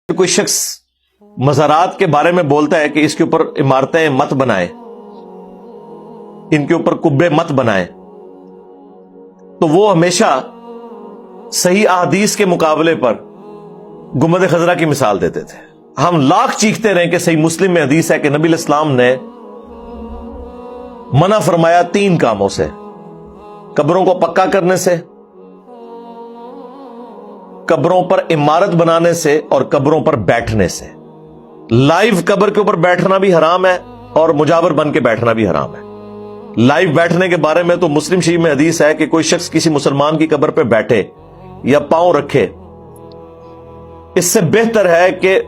کوئی شخص مزارات کے بارے میں بولتا ہے کہ اس کے اوپر عمارتیں مت بنائیں، ان کے اوپر قبے مت بنائیں، تو وہ ہمیشہ صحیح احادیث کے مقابلے پر گنبد خضرا کی مثال دیتے تھے۔ ہم لاکھ چیختے رہے کہ صحیح مسلم میں حدیث ہے کہ نبی علیہ السلام نے منع فرمایا 3 کاموں سے: قبروں کو پکا کرنے سے، قبروں پر عمارت بنانے سے، اور قبروں پر بیٹھنے سے۔ لائیو قبر کے اوپر بیٹھنا بھی حرام ہے اور مجاور بن کے بیٹھنا بھی حرام ہے۔ لائیو بیٹھنے کے بارے میں تو مسلم شریف میں حدیث ہے کہ کوئی شخص کسی مسلمان کی قبر پہ بیٹھے یا پاؤں رکھے، اس سے بہتر ہے کہ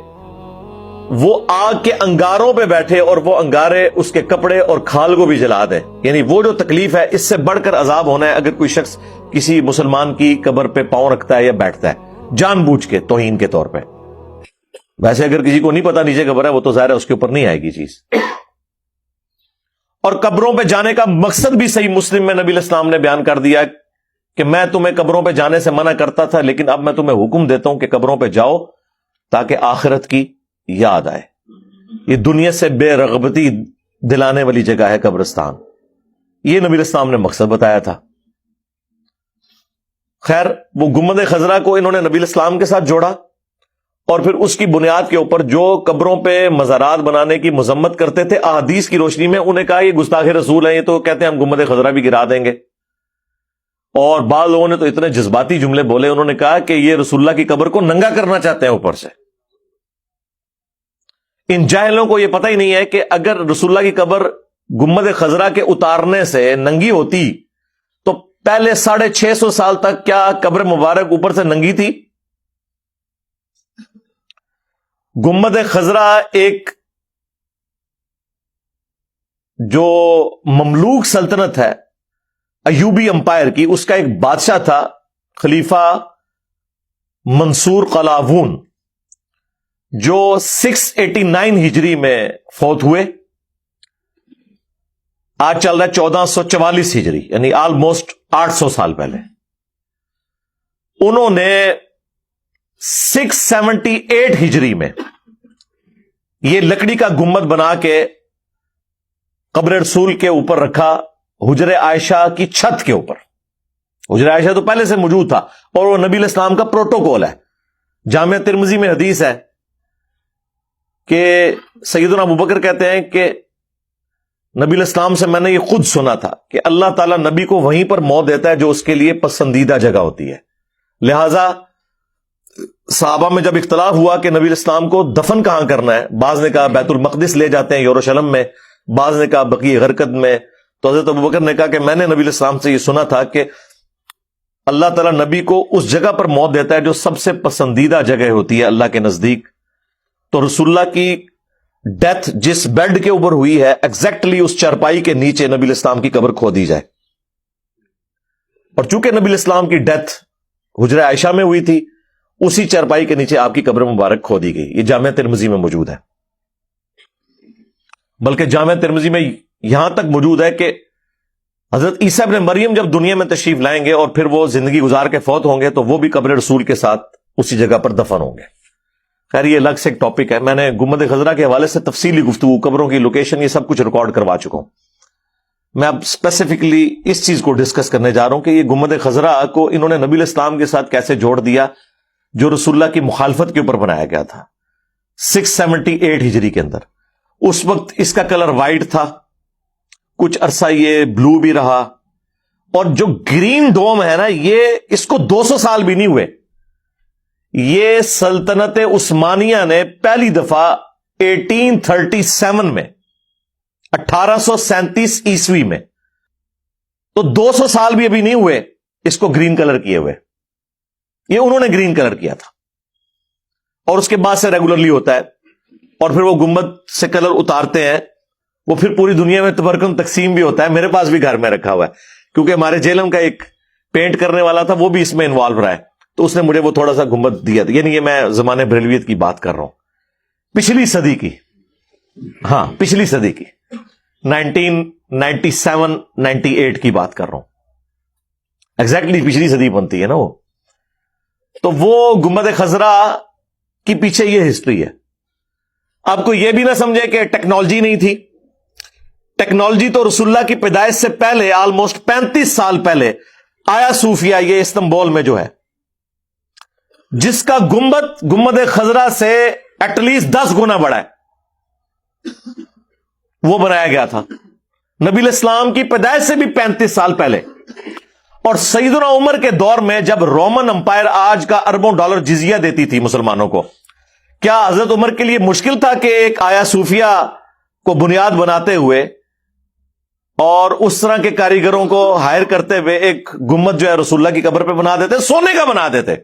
وہ آگ کے انگاروں پہ بیٹھے اور وہ انگارے اس کے کپڑے اور کھال کو بھی جلا دے۔ یعنی وہ جو تکلیف ہے اس سے بڑھ کر عذاب ہونا ہے اگر کوئی شخص کسی مسلمان کی قبر پہ پاؤں رکھتا ہے یا بیٹھتا ہے جان بوجھ کے توہین کے طور پہ۔ ویسے اگر کسی کو نہیں پتا نیچے قبر ہے وہ تو ظاہر ہے اس کے اوپر نہیں آئے گی چیز۔ اور قبروں پہ جانے کا مقصد بھی صحیح مسلم میں نبی علیہ السلام نے بیان کر دیا کہ میں تمہیں قبروں پہ جانے سے منع کرتا تھا لیکن اب میں تمہیں حکم دیتا ہوں کہ قبروں پہ جاؤ تاکہ آخرت کی یاد آئے۔ یہ دنیا سے بے رغبتی دلانے والی جگہ ہے قبرستان، یہ نبی علیہ السلام نے مقصد بتایا تھا۔ خیر، وہ گنبد خضرا کو انہوں نے نبی علیہ السلام کے ساتھ جوڑا اور پھر اس کی بنیاد کے اوپر جو قبروں پہ مزارات بنانے کی مذمت کرتے تھے احادیث کی روشنی میں انہیں کہا یہ گستاخ رسول ہیں، یہ تو کہتے ہیں ہم گنبد خضرا بھی گرا دیں گے۔ اور بعض لوگوں نے تو اتنے جذباتی جملے بولے، انہوں نے کہا کہ یہ رسول اللہ کی قبر کو ننگا کرنا چاہتے ہیں اوپر سے۔ ان جاہلوں کو یہ پتہ ہی نہیں ہے کہ اگر رسول اللہ کی قبر گنبد خضرا کے اتارنے سے ننگی ہوتی تو پہلے 650 سال تک کیا قبر مبارک اوپر سے ننگی تھی؟ گنبد خضرا ایک جو مملوک سلطنت ہے ایوبی امپائر کی، اس کا ایک بادشاہ تھا خلیفہ منصور قلاوون، جو 689 ہجری میں فوت ہوئے۔ آج چل رہا ہے 1444 ہجری، یعنی آلموسٹ 800 سال پہلے۔ انہوں نے 678 ہجری میں یہ لکڑی کا گنبد بنا کے قبر رسول کے اوپر رکھا، حجر عائشہ کی چھت کے اوپر۔ حجر عائشہ تو پہلے سے موجود تھا اور وہ نبی علیہ السلام کا پروٹوکول ہے۔ جامع ترمذی میں حدیث ہے کہ سیدنا ابوبکر کہتے ہیں کہ نبی علیہ السلام سے میں نے یہ خود سنا تھا کہ اللہ تعالیٰ نبی کو وہیں پر موت دیتا ہے جو اس کے لیے پسندیدہ جگہ ہوتی ہے۔ لہذا صحابہ میں جب اختلاف ہوا کہ نبی علیہ السلام کو دفن کہاں کرنا ہے، بعض نے کہا بیت المقدس لے جاتے ہیں یروشلم میں، بعض نے کہا بقیع غرقد میں، تو حضرت ابوبکر نے کہا کہ میں نے نبی علیہ السلام سے یہ سنا تھا کہ اللہ تعالیٰ نبی کو اس جگہ پر موت دیتا ہے جو سب سے پسندیدہ جگہ ہوتی ہے اللہ کے نزدیک۔ تو رسول اللہ کی ڈیتھ جس بیڈ کے اوپر ہوئی ہے ایگزیکٹلی اس چارپائی کے نیچے نبی علیہ السلام کی قبر کھو دی جائے۔ اور چونکہ نبی علیہ السلام کی ڈیتھ حجر عائشہ میں ہوئی تھی، اسی چارپائی کے نیچے آپ کی قبر مبارک کھو دی گئی۔ یہ جامع ترمذی میں موجود ہے، بلکہ جامع ترمذی میں یہاں تک موجود ہے کہ حضرت عیسیٰ ابن مریم جب دنیا میں تشریف لائیں گے اور پھر وہ زندگی گزار کے فوت ہوں گے تو وہ بھی قبر رسول کے ساتھ اسی جگہ پر دفن ہوں گے۔ خیر، یہ الگ سے ایک ٹاپک ہے، میں نے گنبد خضرا کے حوالے سے تفصیلی گفتگو، قبروں کی لوکیشن، یہ سب کچھ ریکارڈ کروا چکا ہوں۔ میں اب اسپیسیفکلی اس چیز کو ڈسکس کرنے جا رہا ہوں کہ یہ گنبد خضرا کو انہوں نے نبی علیہ السلام کے ساتھ کیسے جوڑ دیا جو رسول اللہ کی مخالفت کے اوپر بنایا گیا تھا 678 ہجری کے اندر۔ اس وقت اس کا کلر وائٹ تھا، کچھ عرصہ یہ بلو بھی رہا، اور جو گرین ڈوم ہے نا یہ اس کو 200 سال بھی نہیں ہوئے۔ یہ سلطنت عثمانیہ نے پہلی دفعہ 1837 میں 1837 عیسوی میں، تو 200 سال بھی ابھی نہیں ہوئے اس کو گرین کلر کیے ہوئے۔ یہ انہوں نے گرین کلر کیا تھا اور اس کے بعد سے ریگولرلی ہوتا ہے، اور پھر وہ گنبد سے کلر اتارتے ہیں، وہ پھر پوری دنیا میں تبرکن تقسیم بھی ہوتا ہے۔ میرے پاس بھی گھر میں رکھا ہوا ہے کیونکہ ہمارے جیلم کا ایک پینٹ کرنے والا تھا، وہ بھی اس میں انوالو رہا ہے، تو اس نے مجھے وہ تھوڑا سا گنبد دیا تھا۔ یعنی یہ میں زمانے بریلویت کی بات کر رہا ہوں، پچھلی صدی کی، ہاں پچھلی صدی کی 1997 98 کی بات کر رہا ہوں، ایگزیکٹلی پچھلی صدی بنتی ہے نا وہ۔ تو وہ گنبد خضرا کہ پیچھے یہ ہسٹری ہے. آپ کو یہ بھی نہ سمجھے کہ ٹیکنالوجی نہیں تھی. ٹیکنالوجی تو رسول اللہ کی پیدائش سے پہلے آلموسٹ 35 سال پہلے آیا صوفیہ یہ استنبول میں جو ہے, جس کا گنبد خضرا سے ایٹ لیسٹ 10 گنا بڑا ہے, وہ بنایا گیا تھا نبی الاسلام کی پیدائش سے بھی 35 سال پہلے. اور سیدنا عمر کے دور میں جب رومن امپائر آج کا اربوں ڈالر جزیہ دیتی تھی مسلمانوں کو, کیا حضرت عمر کے لیے مشکل تھا کہ ایک آیا صوفیہ کو بنیاد بناتے ہوئے اور اس طرح کے کاریگروں کو ہائر کرتے ہوئے ایک گنبد جو ہے رسول اللہ کی قبر پہ بنا دیتے, سونے کا بنا دیتے؟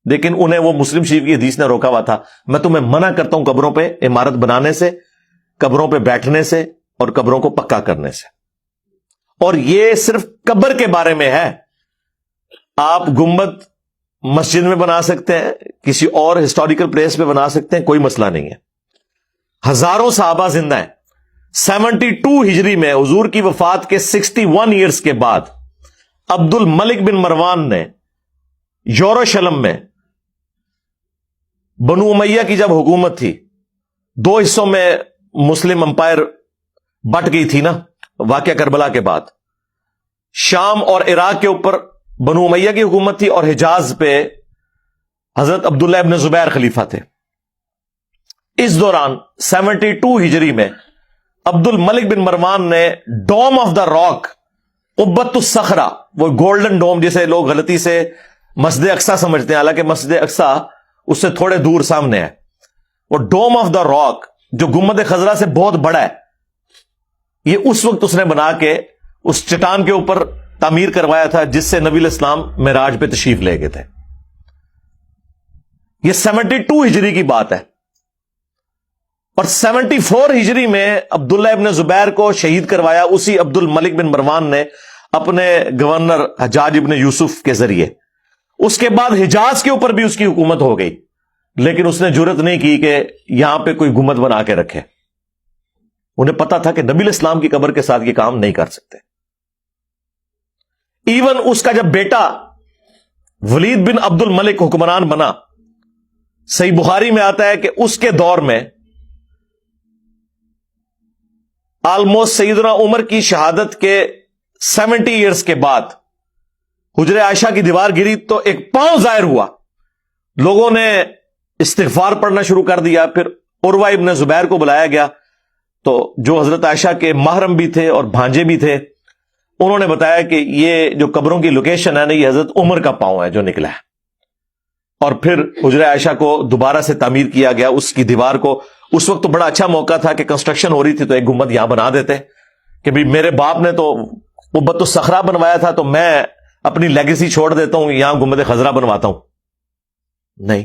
لیکن انہیں وہ مسلم شریف کی حدیث نے روکا ہوا تھا. میں تمہیں منع کرتا ہوں قبروں پہ عمارت بنانے سے, قبروں پہ بیٹھنے سے اور قبروں کو پکا کرنے سے. اور یہ صرف قبر کے بارے میں ہے. آپ گنبد مسجد میں بنا سکتے ہیں, کسی اور ہسٹوریکل پلیس پہ بنا سکتے ہیں, کوئی مسئلہ نہیں ہے. ہزاروں صحابہ زندہ ہیں. 72 ہجری میں حضور کی وفات کے 61 ایئرز کے بعد عبد الملک بن مروان نے یروشلم میں, بنو امیہ کی جب حکومت تھی, 2 حصوں میں مسلم امپائر بٹ گئی تھی نا واقعہ کربلا کے بعد, شام اور عراق کے اوپر بنو امیہ کی حکومت تھی اور حجاز پہ حضرت عبداللہ ابن زبیر خلیفہ تھے. اس دوران 72 ہجری میں عبد الملک بن مروان نے ڈوم آف دا راک, قبۃ الصخرہ, وہ گولڈن ڈوم جسے لوگ غلطی سے مسجد اقصی سمجھتے ہیں, حالانکہ مسجد اقصی اس سے تھوڑے دور سامنے ہے, وہ ڈوم آف دا راک جو گنبد خضرا سے بہت بڑا ہے, یہ اس وقت اس نے بنا کے اس چٹان کے اوپر تعمیر کروایا تھا جس سے نبی الاسلام معراج پہ تشریف لے گئے تھے. یہ 72 ہجری کی بات ہے. اور 74 ہجری میں عبداللہ ابن زبیر کو شہید کروایا اسی عبد الملک بن مروان نے اپنے گورنر حجاج ابن یوسف کے ذریعے. اس کے بعد حجاز کے اوپر بھی اس کی حکومت ہو گئی, لیکن اس نے جرت نہیں کی کہ یہاں پہ کوئی گنبد بنا کے رکھے. انہیں پتا تھا کہ نبی الاسلام کی قبر کے ساتھ یہ کام نہیں کر سکتے. ایون اس کا جب بیٹا ولید بن عبد الملک حکمران بنا, صحیح بخاری میں آتا ہے کہ اس کے دور میں آلموسٹ سیدنا عمر کی شہادت کے 70 ایئرز کے بعد حجر عائشہ کی دیوار گری تو ایک پاؤں ظاہر ہوا. لوگوں نے استغفار پڑھنا شروع کر دیا. پھر عروہ ابن زبیر کو بلایا گیا, تو جو حضرت عائشہ کے محرم بھی تھے اور بھانجے بھی تھے, انہوں نے بتایا کہ یہ جو قبروں کی لوکیشن ہے نا, یہ حضرت عمر کا پاؤں ہے جو نکلا ہے. اور پھر حجر عائشہ کو دوبارہ سے تعمیر کیا گیا, اس کی دیوار کو. اس وقت تو بڑا اچھا موقع تھا کہ کنسٹرکشن ہو رہی تھی, تو ایک گنبد یہاں بنا دیتے کہ بھی میرے باپ نے تو قبۃ الصخرہ بنوایا تھا, تو میں اپنی لیگیسی چھوڑ دیتا ہوں, یہاں گنبد خضرا بنواتا ہوں. نہیں,